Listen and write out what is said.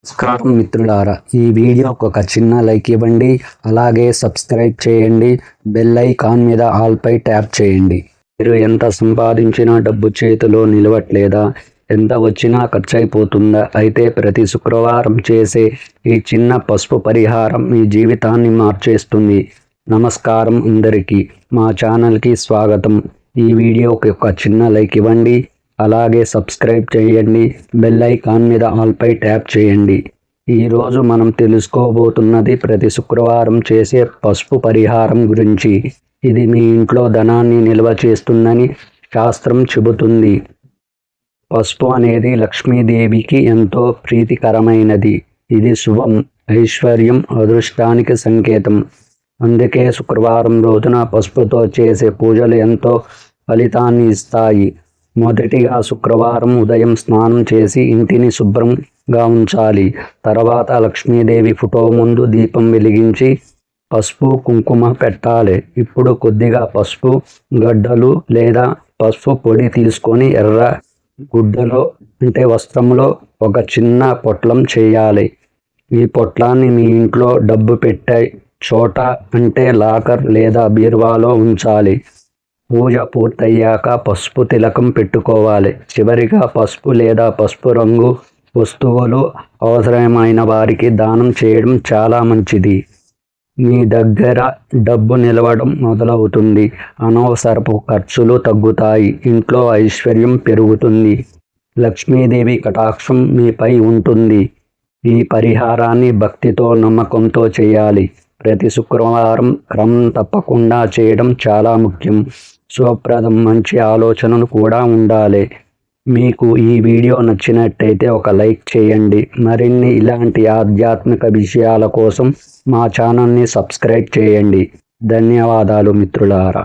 నమస్కారం మిత్రులారా, ఈ వీడియోకి ఒక చిన్న లైక్ ఇవ్వండి. అలాగే సబ్స్క్రైబ్ చేయండి. బెల్ ఐకాన్ మీద ఆల్ పై ట్యాప్ చేయండి. మీరు ఎంత సంపాదించినా డబ్బు చేతిలో నిలవట్లేదా? ఎంత వచ్చినా ఖర్చు అయిపోతుందా? అయితే ప్రతి శుక్రవారం చేసే ఈ చిన్న పసుపు పరిహారం మీ జీవితాన్ని మార్చేస్తుంది. నమస్కారం అందరికీ, మా ఛానల్కి స్వాగతం. ఈ వీడియోకి ఒక చిన్న లైక్ ఇవ్వండి. అలాగే సబ్స్క్రైబ్ చేయండి. బెల్ ఐకాన్ మీద ఆల్ పై ట్యాప్ చేయండి. ఈరోజు మనం తెలుసుకోబోతున్నది ప్రతి శుక్రవారం చేసే పసుపు పరిహారం గురించి. ఇది మీ ఇంట్లో ధనాన్ని నిల్వ చేస్తుందని శాస్త్రం చెబుతుంది. పసుపు అనేది లక్ష్మీదేవికి ఎంతో ప్రీతికరమైనది. ఇది శుభం, ఐశ్వర్యం, అదృష్టానికి సంకేతం. అందుకే శుక్రవారం రోజున పసుపుతో చేసే పూజలు ఎంతో ఫలితాన్ని ఇస్తాయి. మొదటిగా శుక్రవారం ఉదయం స్నానం చేసి ఇంటిని శుభ్రంగా ఉంచాలి. తర్వాత లక్ష్మీదేవి ఫోటో ముందు దీపం వెలిగించి పసుపు కుంకుమ పెట్టాలి. ఇప్పుడు కొద్దిగా పసుపు గడ్డలు లేదా పసుపు పొడి తీసుకొని ఎర్ర గుడ్డలో అంటే వస్త్రంలో ఒక చిన్న పొట్లం చేయాలి. ఈ పొట్లాన్ని మీ ఇంట్లో డబ్బు పెట్టే చోట అంటే లాకర్ లేదా బీరువాలో ఉంచాలి. పూజ పూర్తయ్యాక పసుపు తిలకం పెట్టుకోవాలి. చివరిగా పసుపు లేదా పసుపు రంగు వస్తువులు అవసరమైన వారికి దానం చేయడం చాలా మంచిది. మీ దగ్గర డబ్బు నిలవడం మొదలవుతుంది. అనవసరపు ఖర్చులు తగ్గుతాయి. ఇంట్లో ఐశ్వర్యం పెరుగుతుంది. లక్ష్మీదేవి కటాక్షం మీపై ఉంటుంది. ఈ పరిహారాన్ని భక్తితో నమ్మకంతో చేయాలి. ప్రతి శుక్రవారం క్రమం తప్పకుండా చేయడం చాలా ముఖ్యం. శుభప్రదం, మంచి ఆలోచనలు కూడా ఉండాలి. మీకు ఈ వీడియో నచ్చినట్టయితే ఒక లైక్ చేయండి. మరిన్ని ఇలాంటి ఆధ్యాత్మిక విషయాల కోసం మా ఛానల్ని సబ్స్క్రైబ్ చేయండి. ధన్యవాదాలు మిత్రులారా.